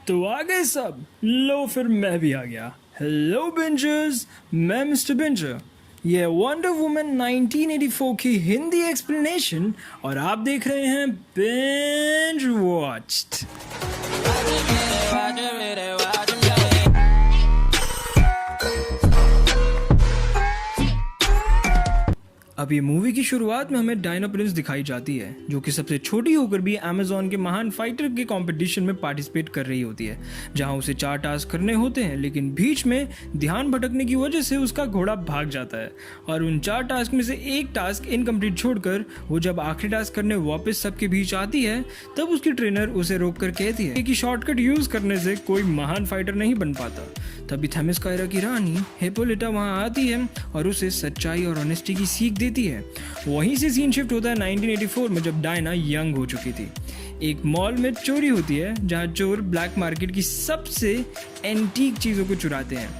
तो आ गए सब। लो फिर मैं भी आ गया। हेलो बिंजर्स, मैं मिस्टर बिंजर। ये वंडर वुमन 1984 की हिंदी एक्सप्लेनेशन और आप देख रहे हैं बिंज वॉच्ड। अब ये मूवी की शुरुआत में हमें डायना प्रिंस दिखाई जाती है, जो कि सबसे छोटी होकर भी अमेज़न के महान फाइटर के कंपटीशन में पार्टिसिपेट कर रही होती है, जहां उसे 4 टास्क करने होते हैं। लेकिन बीच में ध्यान भटकने की वजह से उसका घोड़ा भाग जाता है और उन 4 टास्क में से एक टास्क इनकम्प्लीट छोड़कर वो जब आखिरी टास्क करने वापस सबके बीच आती है, तब उसकी ट्रेनर उसे रोक कर कहती है कि शॉर्टकट यूज करने से कोई महान फाइटर नहीं बन पाता। तभी थेमिस्काइरा की रानी हिप्पोलिटा वहां आती है और उसे सच्चाई और ऑनेस्टी की सीख देती है। वहीं से सीन शिफ्ट होता है 1984 में, जब डायना यंग हो चुकी थी। एक मॉल में चोरी होती है जहां चोर ब्लैक मार्केट की सबसे एंटीक चीजों को चुराते हैं,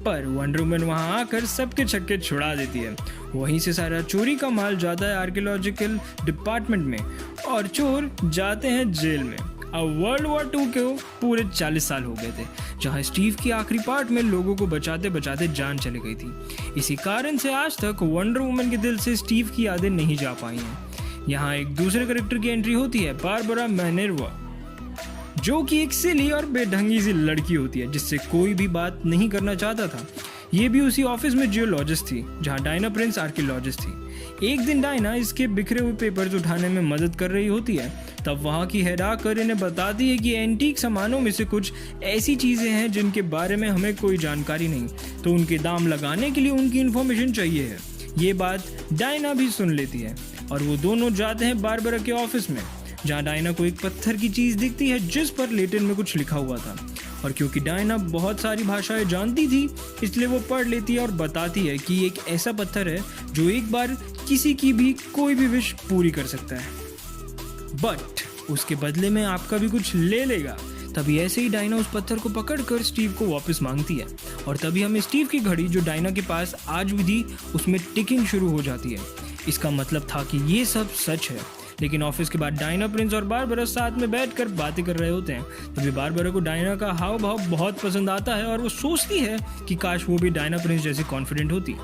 पर वंडर वुमन वहां आकर सबके छक्के छुड़ा देती है। वहीं से सारा चोरी का माल जाता है आर्कियोलॉजिकल डिपार्टमेंट में और चोर जाते हैं जेल में। अब वर्ल्ड वॉर 2 के पूरे 40 साल हो गए थे, जहां स्टीव की आखिरी पार्ट में लोगों को बचाते बचाते जान चली गई थी। इसी कारण से आज तक वंडर वुमन के दिल से स्टीव की यादें नहीं जा पाई हैं। यहाँ एक दूसरे कैरेक्टर की एंट्री होती है, बारबरा मिनर्वा, जो कि एक सिली और बेढंगी सी लड़की होती है जिससे कोई भी बात नहीं करना चाहता था। ये भी उसी ऑफिस में जियोलॉजिस्ट थी जहाँ डायना प्रिंस आर्कियोलॉजिस्ट थी। एक दिन डायना इसके बिखरे हुए पेपर्स उठाने में मदद कर रही होती है, तब वहाँ की हेड आकर इन्हें बताती है कि एंटीक सामानों में से कुछ ऐसी चीज़ें हैं जिनके बारे में हमें कोई जानकारी नहीं, तो उनके दाम लगाने के लिए उनकी इन्फॉर्मेशन चाहिए है। ये बात डायना भी सुन लेती है और वो दोनों जाते हैं बारबरा के ऑफिस में, जहाँ डायना को एक पत्थर की चीज़ दिखती है जिस पर लैटिन में कुछ लिखा हुआ था। और क्योंकि डायना बहुत सारी भाषाएं जानती थी, इसलिए वो पढ़ लेती है और बताती है कि एक ऐसा पत्थर है जो एक बार किसी की भी कोई भी विश पूरी कर सकता है, बट उसके बदले में आपका भी कुछ ले लेगा। तभी ऐसे ही डायना उस पत्थर को पकड़कर स्टीव को वापस मांगती है और तभी हमें स्टीव की घड़ी जो डायना के पास आज भी थी उसमें टिकिंग शुरू हो जाती है। इसका मतलब था कि ये सब सच है। लेकिन ऑफिस के बाद डायना प्रिंस और बारबरा साथ में बैठकर बातें कर रहे होते हैं। तभी बारबरा को डायना का हाव भाव बहुत पसंद आता है और वो सोचती है कि काश वो भी डायना प्रिंस जैसी कॉन्फिडेंट होती।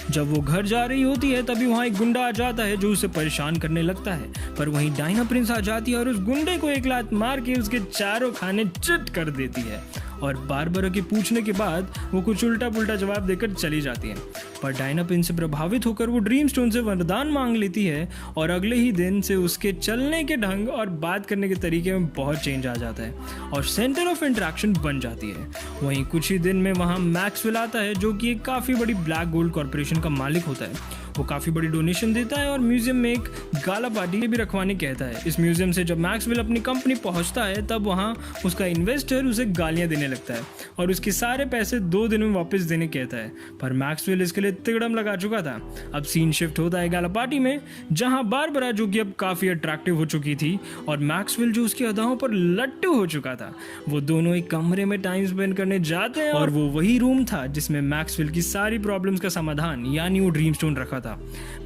जब वो घर जा रही होती है तभी वहाँ एक गुंडा आ जाता है जो उसे परेशान करने लगता है, पर वहीं डायना प्रिंस आ जाती है और उस गुंडे को एक लात मार के उसके चारों खाने चिट कर देती है। और बारबरा के पूछने के बाद वो कुछ उल्टा पुल्टा जवाब देकर चली जाती है, पर डायना प्रिंस से प्रभावित होकर वो ड्रीम स्टोन से वरदान मांग लेती है और अगले ही दिन से उसके चलने के ढंग और बात करने के तरीके में बहुत चेंज आ जाता है और सेंटर ऑफ इंटरेक्शन बन जाती है। वहीं कुछ ही दिन में वहाँ मैक्सवेल आता है, जो कि एक काफ़ी बड़ी ब्लैक गोल्ड कॉर्पोरेशन का मालिक होता है। वो काफ़ी बड़ी डोनेशन देता है और म्यूजियम में एक गाला पार्टी भी रखवाने कहता है। इस म्यूजियम से जब मैक्सवेल अपनी कंपनी पहुंचता है, तब वहाँ उसका इन्वेस्टर उसे गालियां देने लगता है और उसके सारे पैसे 2 दिन में वापस देने कहता है, पर मैक्सवेल इसके लिए तिगड़म लगा चुका था। अब सीन शिफ्ट होता है गाला पार्टी में, जहाँ बारबरा जो कि अब काफ़ी अट्रैक्टिव हो चुकी थी और मैक्सवेल जो उसकी अदाओं पर लट्टू हो चुका था, वो दोनों एक कमरे में टाइम स्पेंड करने जाते हैं और वो वही रूम था जिसमें मैक्सवेल की सारी प्रॉब्लम्स का समाधान यानी वो ड्रीम स्टोन रखा था।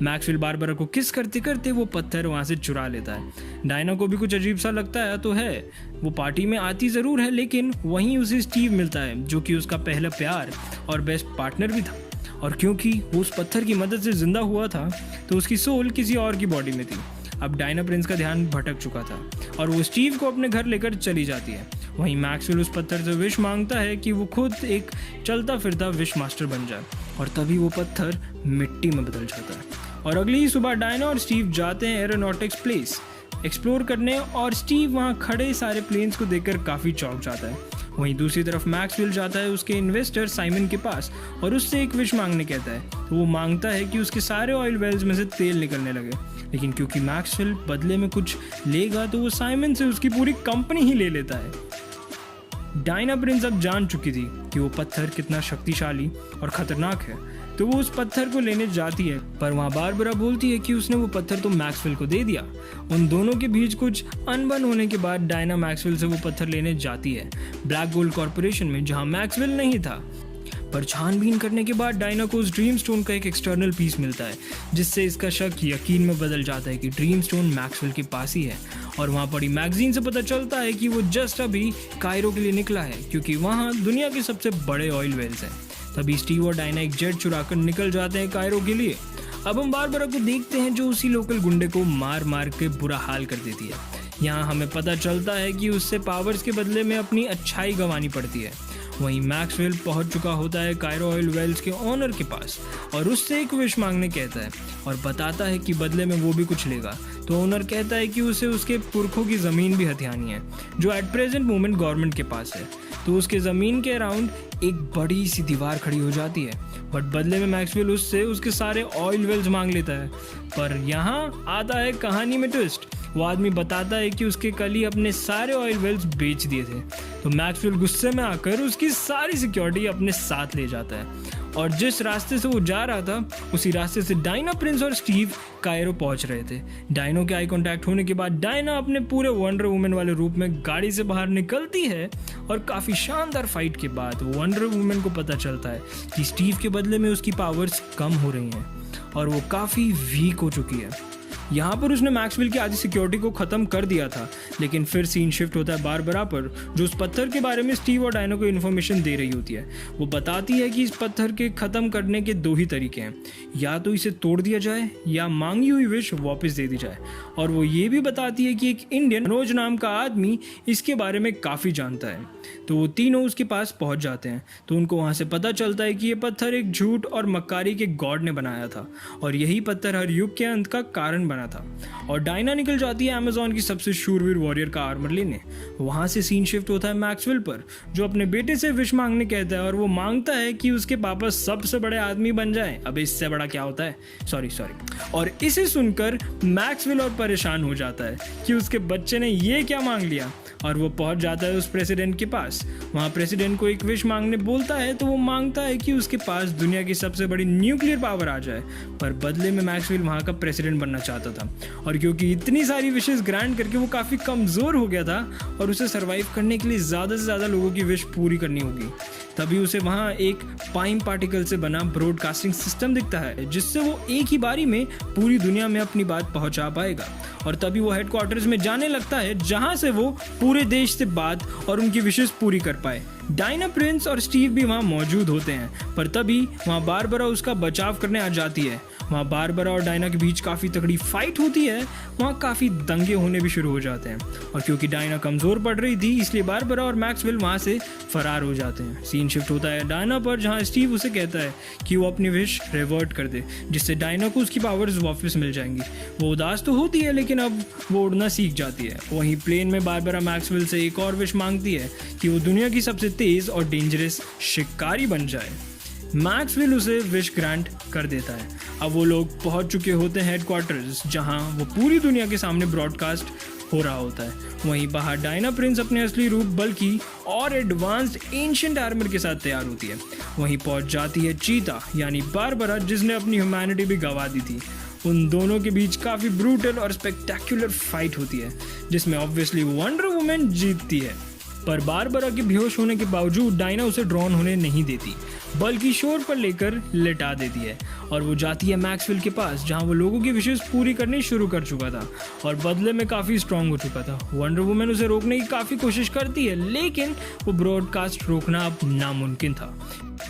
मैक्सवेल बारबरा को किस करते करते वो पत्थर वहां से चुरा लेता है। डायना को भी कुछ अजीब सा लगता है तो है, वो पार्टी में आती जरूर है, लेकिन वहीं उसे स्टीव मिलता है जो कि उसका पहला प्यार और बेस्ट पार्टनर भी था। और क्योंकि वो उस पत्थर की मदद से जिंदा हुआ था, तो उसकी सोल किसी और की बॉडी में थी। अब डायना प्रिंस का ध्यान भटक चुका था और वो स्टीव को अपने घर लेकर चली जाती है। वहीं मैक्सवेल उस पत्थर से विश मांगता है कि वो खुद एक चलता फिरता विश मास्टर बन जाए और तभी वो पत्थर मिट्टी में बदल जाता है। और अगली ही सुबह डायना और स्टीव जाते हैं एरोनॉटिक्स प्लेस एक्सप्लोर करने और स्टीव वहाँ खड़े सारे प्लेन्स को देखकर काफ़ी चौंक जाता है। वहीं दूसरी तरफ मैक्सवेल जाता है उसके इन्वेस्टर साइमन के पास और उससे एक विश मांगने कहता है। तो वो मांगता है कि उसके सारे ऑयल वेल्स में से तेल निकलने लगे, लेकिन क्योंकि मैक्सवेल बदले में कुछ लेगा तो वो साइमन से उसकी पूरी कंपनी ही ले लेता है। डायना प्रिंस अब जान चुकी थी कि वो पत्थर कितना शक्तिशाली और खतरनाक है, तो वो उस पत्थर को लेने जाती है, पर वहाँ बारबरा बोलती है कि उसने वो पत्थर तो मैक्सवेल को दे दिया। उन दोनों के बीच कुछ अनबन होने के बाद डायना मैक्सवेल से वो पत्थर लेने जाती है ब्लैक गोल्ड कॉर्पोरेशन में, जहाँ मैक्सवेल नहीं था। पर छानबीन करने के बाद डायना को उस ड्रीम स्टोन का एक एक्सटर्नल पीस मिलता है, जिससे इसका शक यकीन में बदल जाता है कि ड्रीम स्टोन मैक्सवेल के पास ही है। और वहाँ पड़ी मैगजीन से पता चलता है कि वो जस्ट अभी कायरो के लिए निकला है, क्योंकि वहाँ दुनिया के सबसे बड़े ऑयल वेल्स हैं। तभी स्टीव और डायना एक जेट चुराकर निकल जाते हैं कायरो के लिए। अब हम बारबरा को देखते हैं जो उसी लोकल गुंडे को मार मार के बुरा हाल कर देती है। यहाँ हमें पता चलता है कि उससे पावर्स के बदले में अपनी अच्छाई गंवानी पड़ती है। वहीं मैक्सवेल पहुंच चुका होता है कायरो ऑयल वेल्स के ओनर के पास और उससे एक विश मांगने कहता है और बताता है कि बदले में वो भी कुछ लेगा। तो ओनर कहता है कि उसे उसके पुरखों की ज़मीन भी हथियानी है, जो एट प्रेजेंट मोमेंट गवर्नमेंट के पास है। तो उसके ज़मीन के अराउंड एक बड़ी सी दीवार खड़ी हो जाती है, बट बदले में मैक्सवेल उससे उसके सारे ऑयल वेल्स मांग लेता है। पर यहाँ आता है कहानी में ट्विस्ट। वो आदमी बताता है कि उसके कल ही अपने सारे ऑयल वेल्स बेच दिए थे। तो मैक्सवेल गुस्से में आकर उसकी सारी सिक्योरिटी अपने साथ ले जाता है और जिस रास्ते से वो जा रहा था उसी रास्ते से डायना, प्रिंस और स्टीव कायरो पहुंच रहे थे। डायनो के आई कांटेक्ट होने के बाद डायना अपने पूरे वंडर वुमन वाले रूप में गाड़ी से बाहर निकलती है और काफ़ी शानदार फाइट के बाद वंडर वुमन को पता चलता है कि स्टीव के बदले में उसकी पावर्स कम हो रही हैं और वो काफ़ी वीक हो चुकी है। यहाँ पर उसने मैक्सवेल की आधी सिक्योरिटी को ख़त्म कर दिया था, लेकिन फिर सीन शिफ्ट होता है बारबरा पर, जो उस पत्थर के बारे में स्टीव और डायनो को इन्फॉर्मेशन दे रही होती है। वो बताती है कि इस पत्थर के ख़त्म करने के दो ही तरीके हैं, या तो इसे तोड़ दिया जाए या मांगी हुई विश वापस दे दी जाए। और वो ये भी बताती है कि एक इंडियन मनोज नाम का आदमी इसके बारे में काफ़ी जानता है। तो वो तीनों उसके पास पहुंच जाते हैं। तो उनको वहाँ से पता चलता है कि ये पत्थर एक झूठ और मक्कारी के गॉड ने बनाया था और यही पत्थर हर युग के अंत का कारण बना था। और डायना निकल जाती है अमेज़न की सबसे शूरवीर वॉरियर का आर्मर लेने। वहाँ से सीन शिफ्ट होता है मैक्सवेल पर, जो अपने बेटे से विश मांगने कहता है और वो मांगता है कि उसके पापा सबसे बड़े आदमी बन जाए। अब इससे बड़ा क्या होता है, सॉरी। और इसे सुनकर मैक्सवेल और परेशान हो जाता है कि उसके बच्चे ने ये क्या मांग लिया और वो पहुंच जाता है उस प्रेसिडेंट के पास। वहाँ प्रेसिडेंट को एक विश मांगने बोलता है तो वो मांगता है कि उसके पास दुनिया की सबसे बड़ी न्यूक्लियर पावर आ जाए, पर बदले में मैक्सवेल वहाँ का प्रेसिडेंट बनना चाहता था। और क्योंकि इतनी सारी विशेस ग्रांट करके वो काफ़ी कमज़ोर हो गया था और उसे सर्वाइव करने के लिए ज़्यादा से ज़्यादा लोगों की विश पूरी करनी होगी। तभी उसे वहाँ एक पाइम पार्टिकल से बना ब्रॉडकास्टिंग सिस्टम दिखता है, जिससे वो एक ही बारी में पूरी दुनिया में अपनी बात पहुँचा पाएगा। और तभी वो हेडक्वार्टर्स में जाने लगता है, जहाँ से वो पूरे देश से बात और उनकी विशेष पूरी कर पाए। डायना, प्रिंस और स्टीव भी वहाँ मौजूद होते हैं, पर तभी वहाँ बारबरा उसका बचाव करने आ जाती है। वहाँ बारबरा और डायना के बीच काफ़ी तगड़ी फाइट होती है। वहाँ काफ़ी दंगे होने भी शुरू हो जाते हैं और क्योंकि डायना कमज़ोर पड़ रही थी, इसलिए बारबरा और मैक्सवेल वहाँ से फरार हो जाते हैं। सीन शिफ्ट होता है डायना पर, जहाँ स्टीव उसे कहता है कि वो अपनी विश रिवर्ट कर दे, जिससे डायना को उसकी पावर्स वापस मिल जाएंगी। वो उदास तो होती है, लेकिन अब वो उड़ना सीख जाती है। वहीं प्लेन में बारबरा मैक्सवेल से एक और विश मांगती है कि वो दुनिया की सबसे तेज़ और डेंजरस शिकारी बन जाए। मैक्सवेल उसे विश ग्रांट कर देता है। अब वो लोग पहुंच चुके होते हैं हेडक्वार्टर्स, जहां वो पूरी दुनिया के सामने ब्रॉडकास्ट हो रहा होता है। वहीं बाहर डायना, प्रिंस अपने असली रूप बल्कि और एडवांस्ड एंशिएंट आर्मर के साथ तैयार होती है। वहीं पहुंच जाती है चीता यानी बारबरा, जिसने अपनी ह्यूमैनिटी भी गंवा दी थी। उन दोनों के बीच काफ़ी ब्रूटल और स्पेक्टेक्युलर फाइट होती है, जिसमें ऑब्वियसली वंडर वुमन जीतती है। पर बारबरा के बेहोश होने के बावजूद डायना उसे ड्रॉन होने नहीं देती, बल्कि शोर पर लेकर लेटा देती है और वो जाती है मैक्सवेल के पास, जहां वो लोगों की विशेष पूरी करनी शुरू कर चुका था और बदले में काफ़ी स्ट्रांग हो चुका था। वंडर वुमन उसे रोकने की काफ़ी कोशिश करती है, लेकिन वो ब्रॉडकास्ट रोकना अब नामुमकिन था।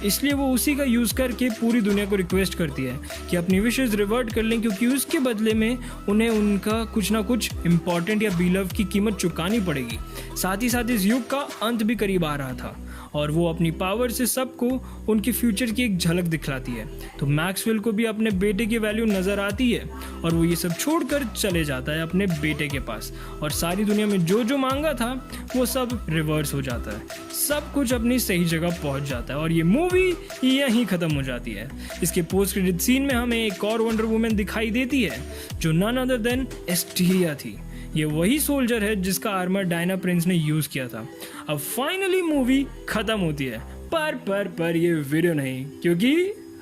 इसलिए वो उसी का यूज़ करके पूरी दुनिया को रिक्वेस्ट करती है कि अपनी विशेष रिवर्ट कर लें, क्योंकि उसके बदले में उन्हें उनका कुछ ना कुछ इम्पॉर्टेंट या बीलव की कीमत चुकानी पड़ेगी। साथ ही साथ इस युग का अंत भी करीब आ रहा था और वो अपनी पावर से सबको उनके फ्यूचर की एक झलक दिखलाती है। तो मैक्सवेल को भी अपने बेटे की वैल्यू नज़र आती है और वो ये सब छोड़कर चले जाता है अपने बेटे के पास और सारी दुनिया में जो जो मांगा था वो सब रिवर्स हो जाता है। सब कुछ अपनी सही जगह पहुंच जाता है और ये मूवी यहीं ख़त्म हो जाती है। इसके पोस्ट क्रेडिट सीन में हमें एक और वंडर वुमन दिखाई देती है, जो नन अदर देन एस्टीरिया थी। ये वही सोल्जर है जिसका आर्मर डायना, प्रिंस ने यूज़ किया था। अब फाइनली मूवी ख़त्म होती है, पर ये वीडियो नहीं, क्योंकि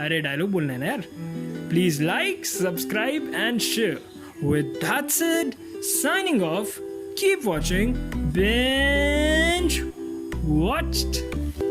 अरे डायलॉग बोलना है ना यार। Please like, subscribe and share. With that said, signing off, keep watching, binge watched.